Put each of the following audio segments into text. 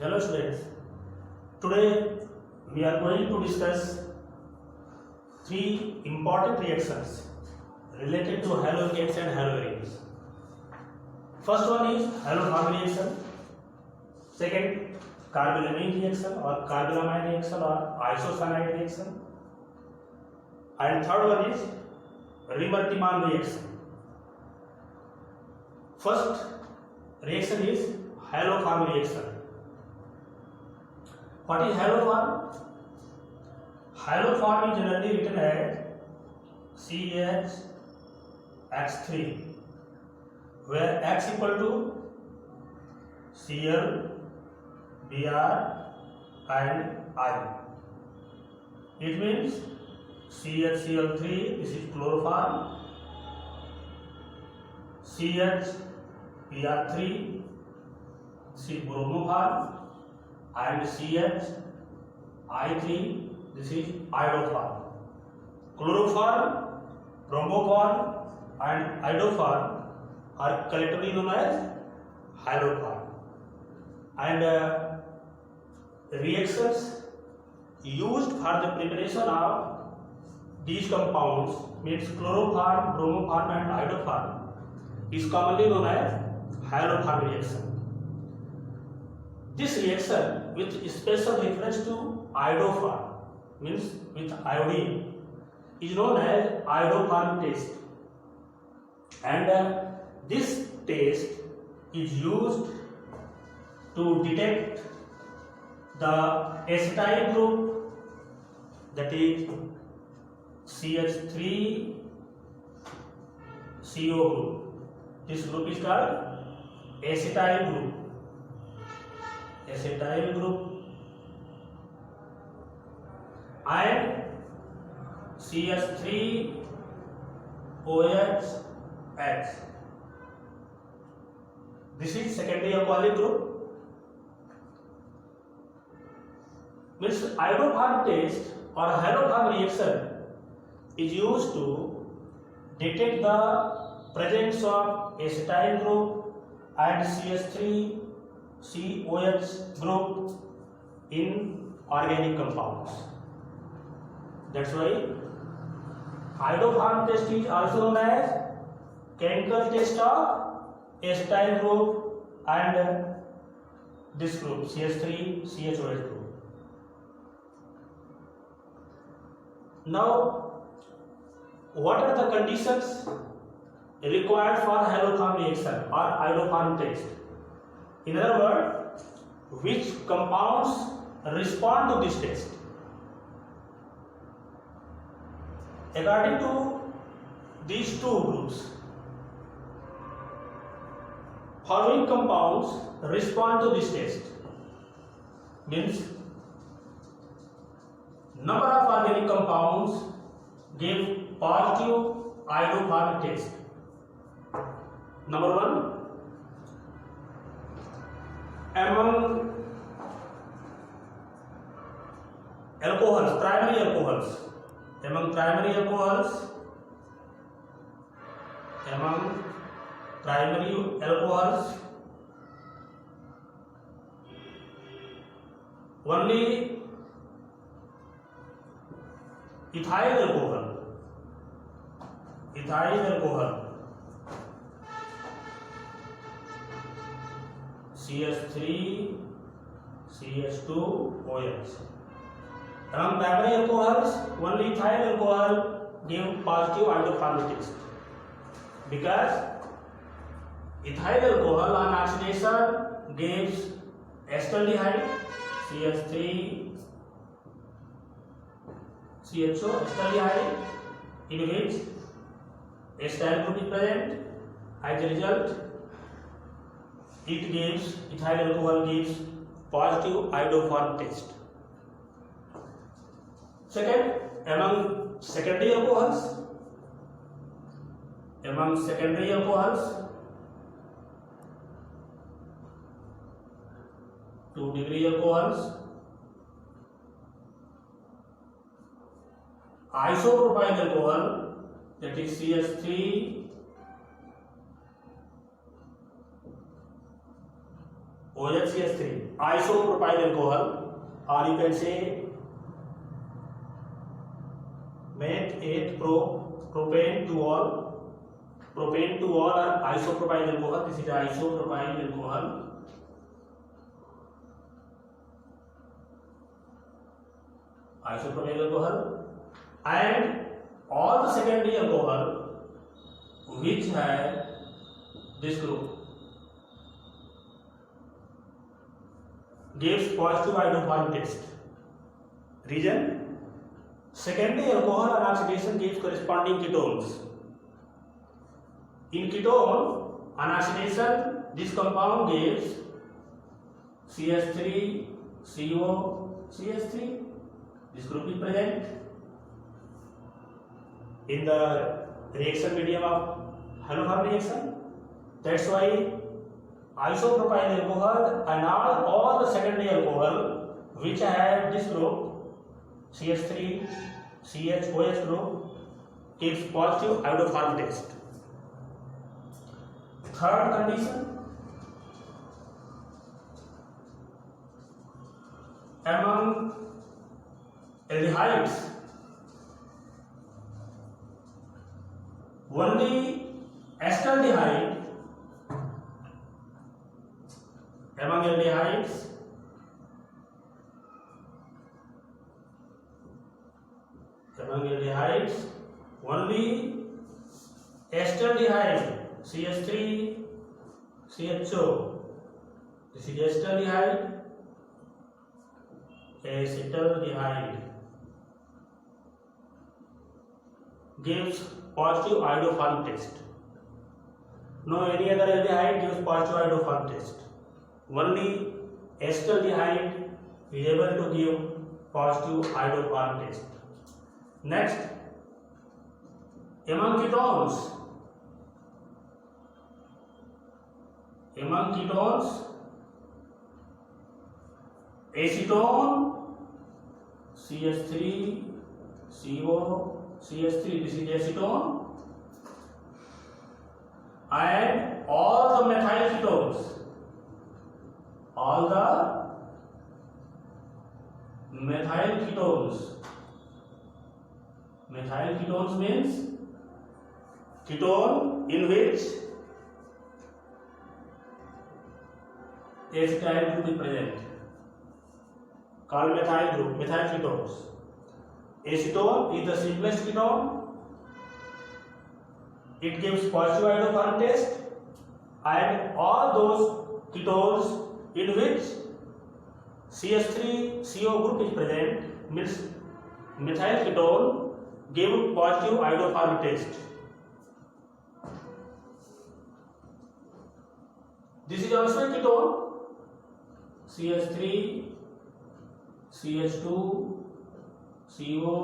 Hello students, today we are going to discuss three important reactions related to halogens and haloarenes. First one is halothermal reaction, second carbylamine reaction or carbylamine reaction or isocyanide reaction, and third one is Remer-Tiemann reaction. First reaction is halothermal reaction. What is halotherm? Halotherm is generally written as CH(X3), where X equal to Cl, Br and I. It means CHCl3, this is chloroform, CHBr3, this is bromoform, and CHI3, this is iodoform. Chloroform, bromoform and iodoform are collectively known as halotherm. And reactions used for the preparation of these compounds means chloroform, bromoform and iodoform is commonly known as halotherm reaction. This reaction with special reference to iodoform means with iodine is known as iodoform test, and this test is used to detect the acetyl group, that is CH3CO group. This group is called acetyl group. Acetyl group and CH3OH. This is secondary alcoholic group. Means iodoform test or halotherm reaction is used to detect the presence of acetyl group and CH3COH group in organic compounds. That's why iodoform test is also known as chemical test of acetyl group and this group CH3CHOH group. Now, what are the conditions required for halotherm reaction or iodoform test? In other words, which compounds respond to this test? According to these two groups, following compounds respond to this test. Means number of organic compounds give positive iodoform test. Number one, among alcohols, primary alcohols, only ethyl alcohol, CH3 CH2OH. Among primary alcohols, only ethyl alcohol give positive iodoform test, because ethyl alcohol on oxidation gives acetaldehyde CH3 CHO acetaldehyde, in which acetyl group is present. As a result, ethyl alcohol gives positive iodoform test. Second, among secondary alcohols, 2-degree alcohols, isopropyl alcohol, that is CH3 OHCH3 isopropyl alcohol, or you can say meth 8 propane to all or isopropyl alcohol. This is isopropyl alcohol. Isopropyl alcohol and all the secondary alcohol which have this group gives positive iodoform test. Reason: secondary alcohol on oxidation gives corresponding ketones. In ketone on oxidation, this compound gives CH3, CO, CH3. This group is present in the reaction medium of haloform reaction. That's why isopropyl alcohol and all the secondary alcohol which have this group CH3, CHOH group gives positive iodoform test. Third condition, among aldehydes, only acetaldehyde among aldehydes only acetaldehyde CH3 CHO, this is acetaldehyde gives positive iodoform test. No any other aldehyde gives positive iodoform test. Only acetaldehyde is able to give positive iodoform test. Next, among ketones, acetone CH3 CO CH3, this is acetone, and all the methyl ketones, methyl ketones means ketone in which acetyl group is present, called methyl group, methyl ketones. Acetone is the simplest ketone. It gives positive iodoform test, and all those ketones in which CH3CO group is present means methyl ketone give positive iodoform test. This is also a ketone, CH3, CH2, CO,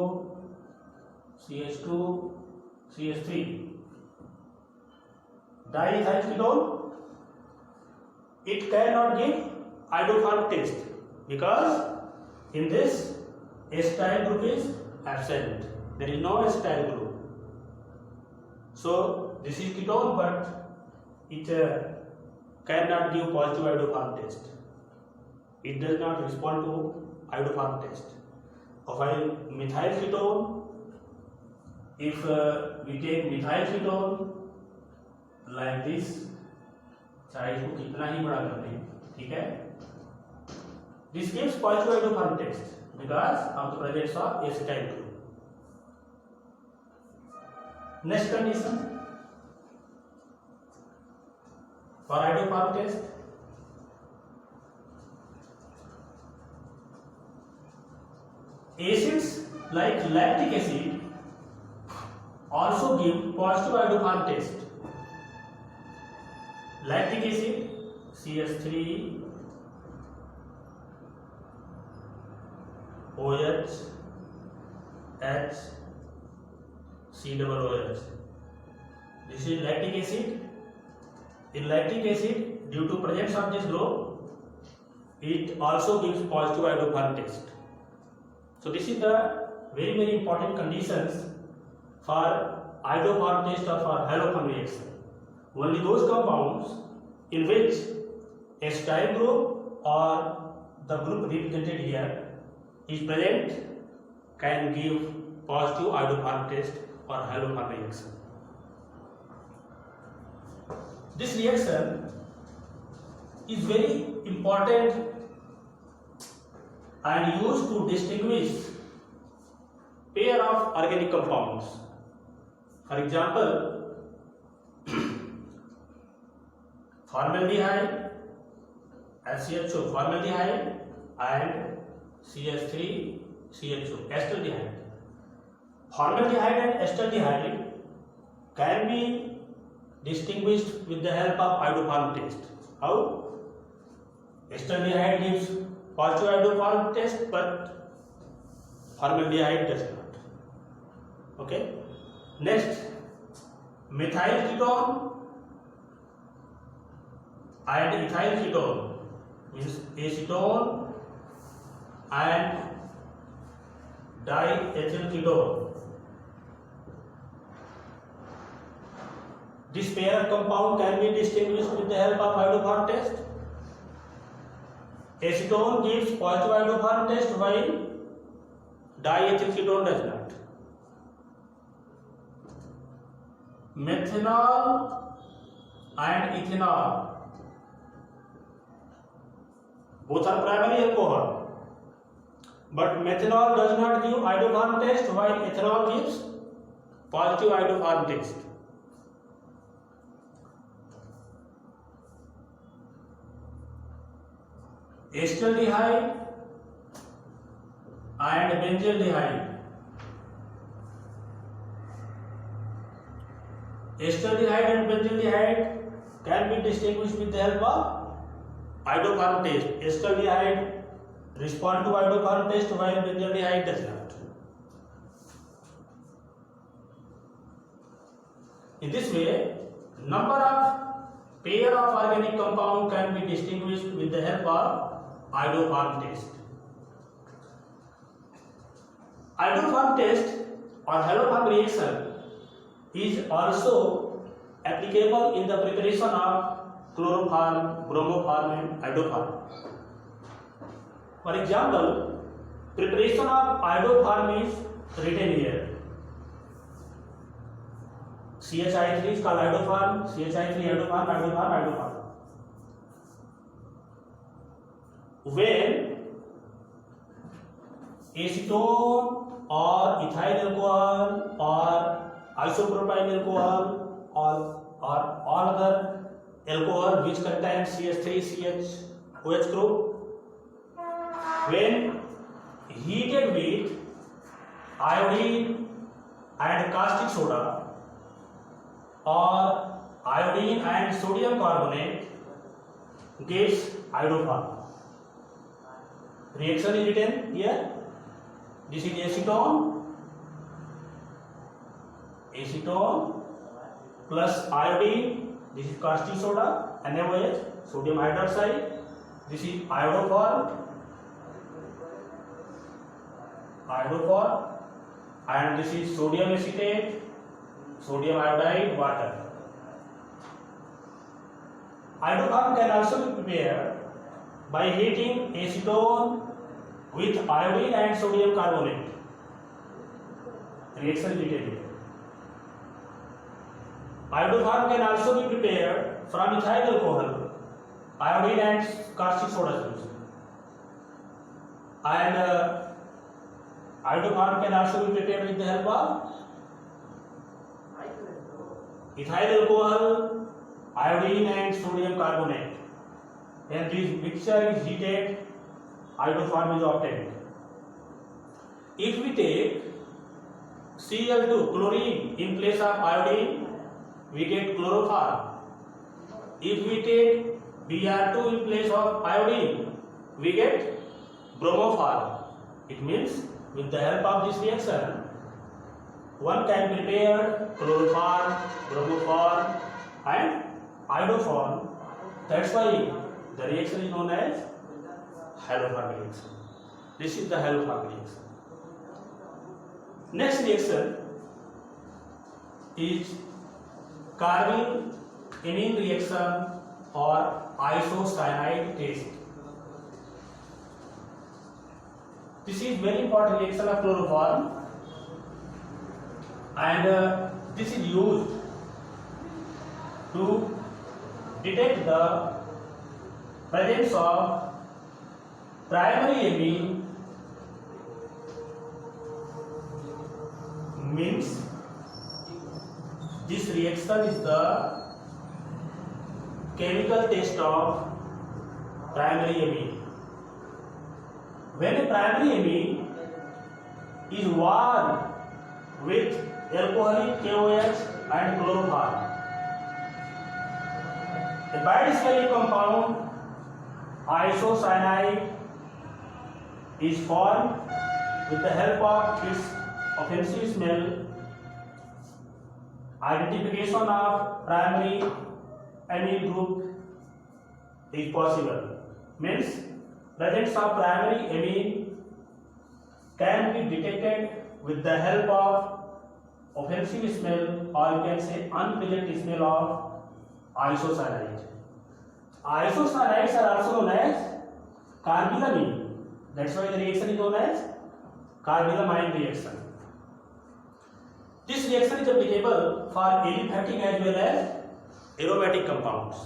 CH2, CH3. Diethyl ketone, it cannot give iodoform test because in this acetyl group is absent. There is no acetyl group. So this is ketone, but it cannot give positive iodoform test. It does not respond to iodoform test. While methyl ketone, if we take methyl ketone like this, size को कितना ही बड़ा कर दें, ठीक है, this gives positive iodoform test because of the presence of acetyl group. Next condition for iodoform test, acids like lactic acid also give positive iodoform test. Lactic acid CH3 OH H COOH. This is lactic acid. In lactic acid, due to presence of this group, it also gives positive iodoform test. So this is the very important conditions for iodoform test or for haloform reaction. Only those compounds in which acetyl group or the group represented here is present can give positive iodoform test or haloform reaction. This reaction is very important and used to distinguish pair of organic compounds. For example, formaldehyde, SCHO, formaldehyde and CH3, CHO, acetaldehyde. Formaldehyde and acetaldehyde can be distinguished with the help of iodoform test. How? Acetaldehyde gives positive iodoform test, but formaldehyde does not. Okay. Next, methyl ketone and ethyl ketone means acetone and diethyl ketone. This pair of compound can be distinguished with the help of iodoform test. Acetone gives positive iodoform test while diethyl ketone does not. Methanol and ethanol both are primary alcohol, but methanol does not give iodoform test while ethanol gives positive iodoform test. Acetaldehyde and benzaldehyde. Acetaldehyde and benzaldehyde can be distinguished with the help of iodoform test. Acetaldehyde responds to iodoform test while benzaldehyde does not. In this way, number of pair of organic compound can be distinguished with the help of iodoform test. Iodoform test or haloform reaction is also applicable in the preparation of chloroform, bromoform and iodoform. For example, preparation of iodoform is written here. CHI3 is called iodoform, CHI3 iodoform, iodoform, iodoform. When acetone or ethyl alcohol or isopropyl alcohol or all other alcohol which contains CH3CH group, when heated with iodine and caustic soda or iodine and sodium carbonate gives iodoform. Reaction is written here. This is acetone plus iodine. This is caustic soda, NaOH, sodium hydroxide. This is iodoform, and this is sodium acetate, sodium iodide, water. Iodoform can also be prepared by heating acetone with iodine and sodium carbonate. Reaction is written here. Iodoform can also be prepared from ethyl alcohol, iodine and caustic soda solution. And iodoform can also be prepared with the help of ethyl alcohol, iodine and sodium carbonate. And this mixture is heated, iodoform is obtained. If we take Cl2, chlorine, in place of iodine, we get chloroform. If we take Br2 in place of iodine, we get bromoform. It means with the help of this reaction, one can prepare chloroform, bromoform and iodoform. That's why the reaction is known as haloform reaction. This is the haloform reaction. Next reaction is carbene imine reaction or isocyanide test. This is very important reaction of chloroform, and this is used to detect the presence of primary amine, means this reaction is the chemical test of primary amine. When a primary amine is warm with alcoholic KOH and chloroform, a bad smelling compound isocyanide is formed with the help of its offensive smell. Identification of primary amine group is possible. Means presence of primary amine can be detected with the help of offensive smell, or you can say unpleasant smell of isocyanide. Isocyanides are also known as carbylamine. That's why the reaction is known as carbylamine reaction. This reaction is applicable for aliphatic as well as aromatic compounds.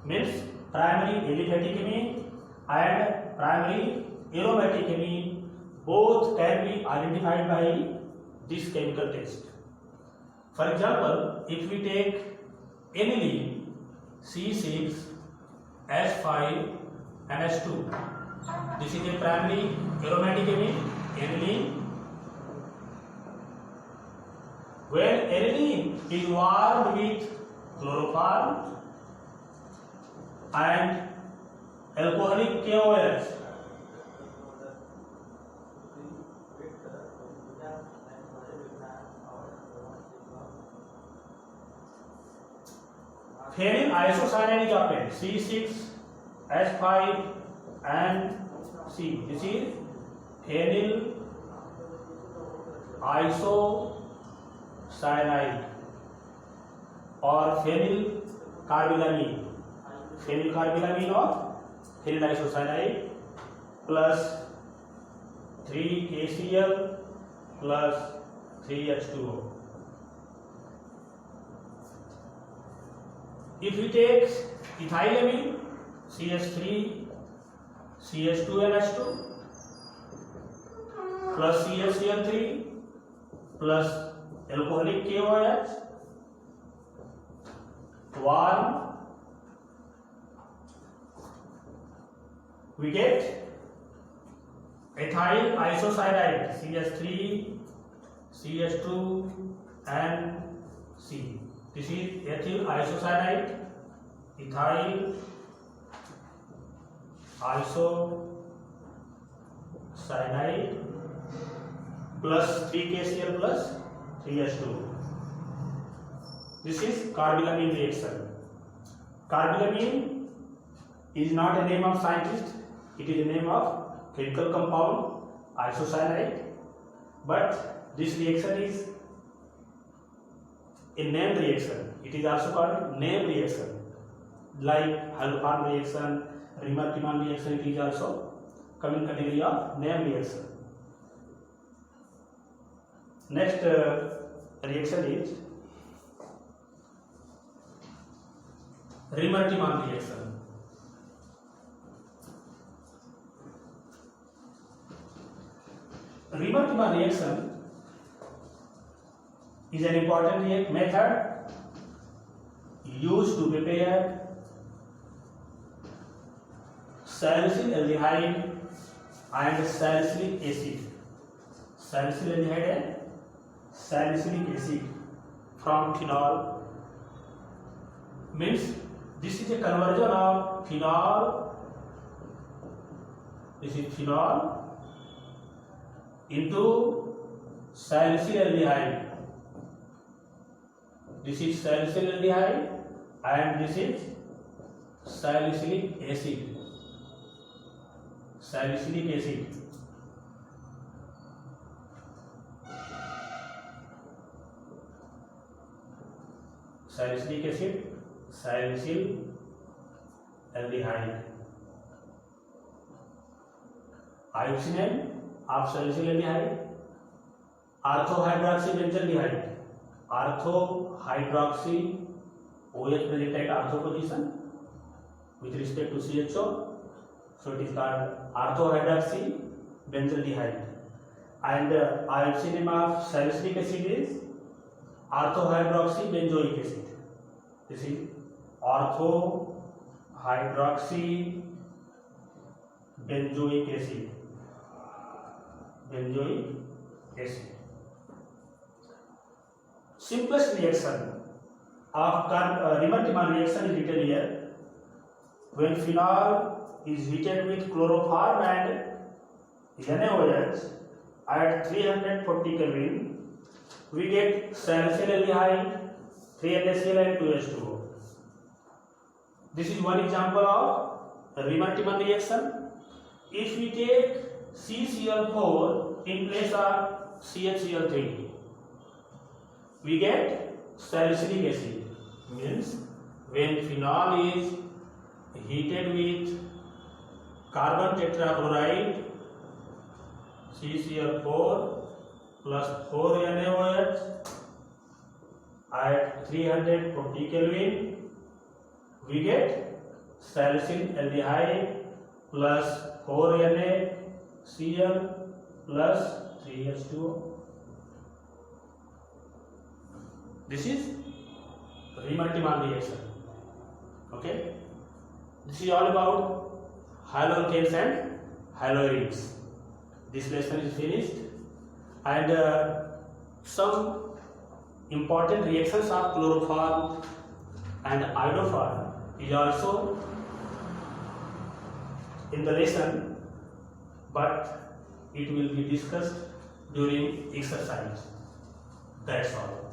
Means primary aliphatic amine and primary aromatic amine both can be identified by this chemical test. For example, if we take aniline C6 H5 and H2, this is a primary aromatic amine, aniline. When aniline is warmed with chloroform and alcoholic KOH, phenyl isocyanide is obtained, C6 H5 and C. This is phenyl isocyanide or phenyl carbylamine. Phenyl carbylamine or phenyl isocyanide plus 3 KCl plus 3 H2O. If we take ethylamine CH3 CH2 and H2 plus CHCl3 plus alcoholic KOH, warm, we get ethyl isocyanide CH3 CH2 and C. This is ethyl isocyanide, ethyl isocyanide plus 3 KCl plus 3 H2O. This is carbylamine reaction. Carbylamine is not a name of scientist, it is a name of chemical compound isocyanide, but this reaction is a named reaction. It is also called name reaction. Like Halloran reaction, Remark-Tiemann reaction, it is also coming category of name reaction. Next reaction is Remark-Tiemann reaction. Remark-Tiemann reaction is an important method used to prepare salicylaldehyde and salicylic acid. Salicylaldehyde and salicylic acid from phenol. Means this is a conversion of phenol. This is phenol into salicylaldehyde. This is salicylaldehyde and this is salicylic acid. Salicylic acid. Salicylic acid, salicylaldehyde. Ioxinane, of salicylaldehyde, orthohydroxybenzaldehyde, orthohydroxy OH present at ortho position with respect to CHO, so it is called orthohydroxybenzaldehyde. And IUPAC name of salicylic acid is orthohydroxybenzoic acid. This is orthohydroxybenzoic acid. Benzoic acid. Simplest reaction of Riemann-Tiemann reaction is written here. When phenol is heated with chloroform and NaOH at 340 Kelvin, we get salicylaldehyde, 3NaCl and 2H2O. This is one example of Riemann-Tiemann reaction. If we take CCl4 in place of CHCl3, we get salicylic acid. Means when phenol is heated with carbon tetrachloride CCl4 plus 4NaOH at 340 Kelvin, we get salicylaldehyde plus 4NaCl plus 3H2O. This is Riemann-Tiemann reaction. Okay, this is all about haloalkanes and haloarenes. This lesson is finished, and some important reactions of chloroform and iodoform is also in the lesson, but it will be discussed during exercise. That's all.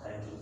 Thank you.